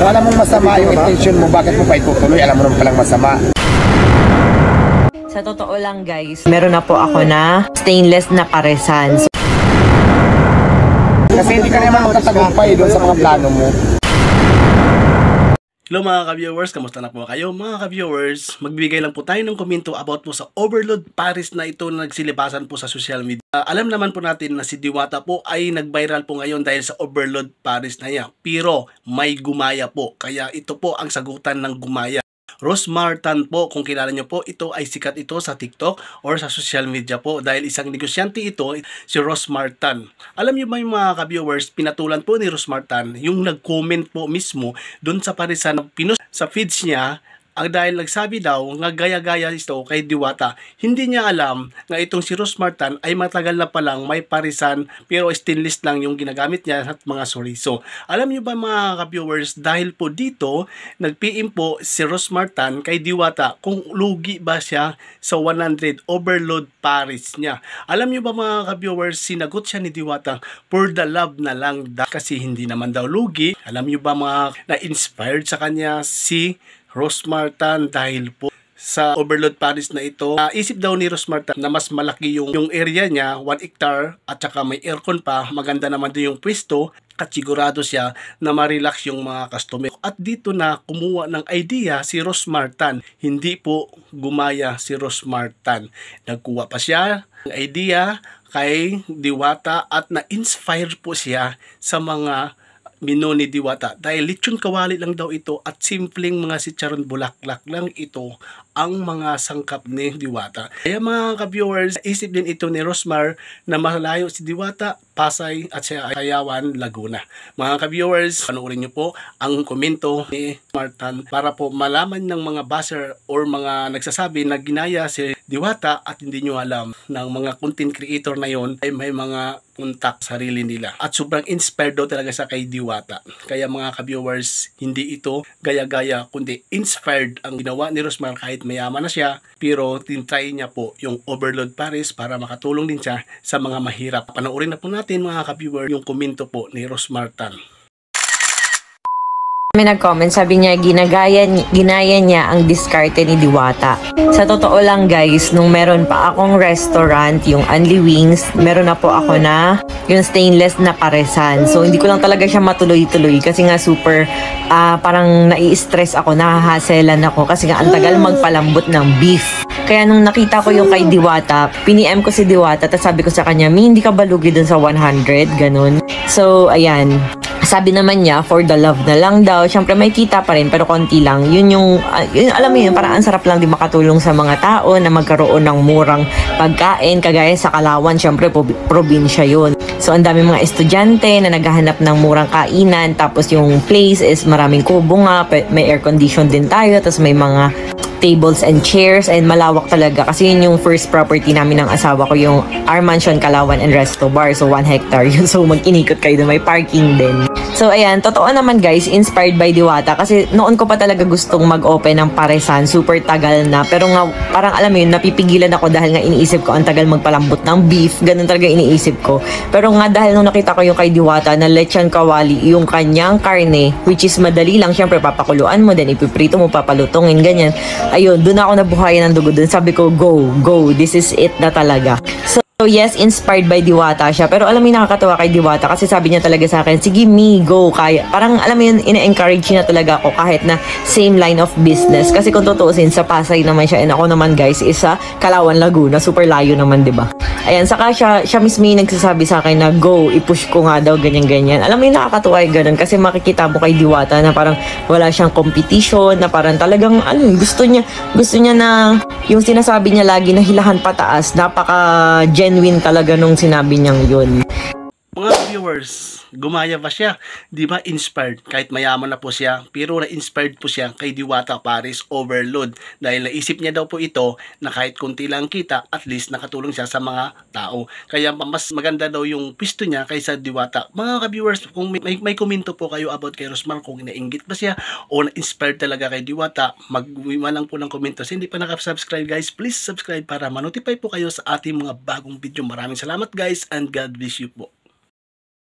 Kung alam mong masama yung intention mo, bakit mo pa itutuloy? Alam mo naman palang masama. Sa totoo lang guys, meron na po ako na stainless na paresan. Kasi hindi ka naman magtatagumpay doon sa mga plano mo. Hello mga ka-viewers, kamusta na po kayo? Mga ka-viewers, magbibigay lang po tayo ng komento about po sa Overload Paris na ito na nagsilibasan po sa social media. Alam naman po natin na si Diwata po ay nag-viral po ngayon dahil sa Overload Paris na yan. Pero may gumaya po, kaya ito po ang sagutan ng gumaya. Rosmar Tan po, kung kilala nyo po, ito ay sikat ito sa TikTok or sa social media po dahil isang negosyante ito, si Rosmar Tan. Alam nyo ba yung mga ka-viewers, pinatulan po ni Rosmar Tan yung nag-comment po mismo dun sa parisan pinost sa feeds niya ang dahil nagsabi daw nga gaya-gaya ito kay Diwata. Hindi niya alam nga itong si Rosmar Tan ay matagal na palang may parisan pero stainless lang yung ginagamit niya at mga soriso. Alam niyo ba mga ka-viewers, dahil po dito nag-PM po si Rosmar Tan kay Diwata kung lugi ba siya sa 100 overload Paris niya. Alam niyo ba mga ka-viewers, sinagot siya ni Diwata for the love na lang kasi hindi naman daw lugi. Alam niyo ba mga na-inspired sa kanya si Rosmar Tan dahil po sa Overload Paris na ito. Isip daw ni Rosmar Tan na mas malaki yung area niya, 1 hectare at saka may aircon pa, maganda naman din yung pwesto at sigurado siya na ma-relax yung mga customer. At dito na kumuha ng idea si Rosmar Tan. Hindi po gumaya si Rosmar Tan. Nagkuha pa siya ng idea kay Diwata at na-inspire po siya sa mga menu ni Diwata dahil lechon kawali lang daw ito at simpleng mga chicharon bulaklak lang ito ang mga sangkap ni Diwata. Kaya mga ka-viewers, isip din ito ni Rosmar na malayo si Diwata, Pasay at sa Ayawan, Laguna. Mga ka-viewers, panoorin nyo po ang komento ni Martan para po malaman ng mga buzzer or mga nagsasabi na ginaya si Diwata at hindi nyo alam ng mga content creator na yon ay may mga kontak sarili nila. At sobrang inspired daw talaga sa kay Diwata. Kaya mga ka-viewers, hindi ito gaya-gaya kundi inspired ang ginawa ni Rosmar kahit mayaman na siya, pero tintry niya po yung Overload Paris para makatulong din siya sa mga mahirap. Panoorin na po natin mga ka-viewer yung komento po ni Rosmar Tan. May nag-comment, sabi niya ginaya niya ang diskarte ni Diwata. Sa totoo lang guys, nung meron pa akong restaurant, yung Only Wings, meron na po ako na yung stainless na paresan. So hindi ko lang talaga siya matuloy-tuloy kasi nga super parang nai-stress ako, nahahaselan ako kasi nga ang tagal magpalambot ng beef. Kaya nung nakita ko yung kay Diwata, piniem ko si Diwata, tapos sabi ko sa kanya, hindi ka ba lugi dun sa 100? Ganun. So ayan. Sabi naman niya, for the love na lang daw. Siyempre, may kita pa rin, pero konti lang. Yun yung alam mo yun, parang ang sarap lang din makatulong sa mga tao na magkaroon ng murang pagkain. Kagaya sa Kalawan, siyempre, probinsya yun. So, ang dami mga estudyante na naghahanap ng murang kainan. Tapos, yung place is maraming kubo nga. May air condition din tayo. Tapos, may mga tables and chairs and malawak talaga kasi yun yung first property namin ng asawa ko, yung Our Mansion Kalawan and Resto Bar. So 1 hectare yun. So mag-inikot kayo doon, may parking din. So ayan, totoo naman guys, inspired by Diwata kasi noon ko pa talaga gustong mag-open ng paresan, super tagal na, pero nga parang alam mo yun, napipigilan ako dahil nga iniisip ko ang tagal magpalambot ng beef, ganun talaga iniisip ko. Pero nga dahil nung nakita ko yung kay Diwata na lechon kawali, yung kanyang karne, which is madali lang, syempre papakuluan mo, then ipiprito mo, papalutungin, ganyan. Ayun, doon ako nabuhayan ng dugo doon. Sabi ko, go, this is it na talaga. So yes, inspired by Diwata siya. Pero alam mo yung nakakatawa kay Diwata kasi sabi niya talaga sa akin, sige me, go, kaya. Parang alam mo yun, ina-encourage niya talaga ako kahit na same line of business. Kasi kung tutuusin, sa Pasay naman siya and ako naman guys, is sa Kalawan, Laguna. Super layo naman, diba? Ayan, saka siya mismo yung nagsasabi sa akin na go, i-push ko nga daw, ganyan-ganyan. Alam mo yung nakakatawa yung ganun kasi makikita mo kay Diwata na parang wala siyang competition, na parang talagang, gusto niya na yung sinasabi niya lagi na hilahan pataas, napaka-genuine talaga nung sinabi niyang yun. Mga viewers, gumaya ba siya? Di ba inspired? Kahit mayaman na po siya, pero na-inspired po siya kay Diwata Paris Overload. Dahil naisip niya daw po ito na kahit kunti lang kita, at least nakatulong siya sa mga tao. Kaya mas maganda daw yung pisto niya kaysa Diwata. Mga ka-viewers, kung may komento po kayo about kay Rosmar, kung nainggit ba siya o na-inspired talaga kay Diwata, mag-iwan lang po ng komento. So, hindi pa nakasubscribe guys, please subscribe para ma-notify po kayo sa ating mga bagong video. Maraming salamat guys and God bless you po.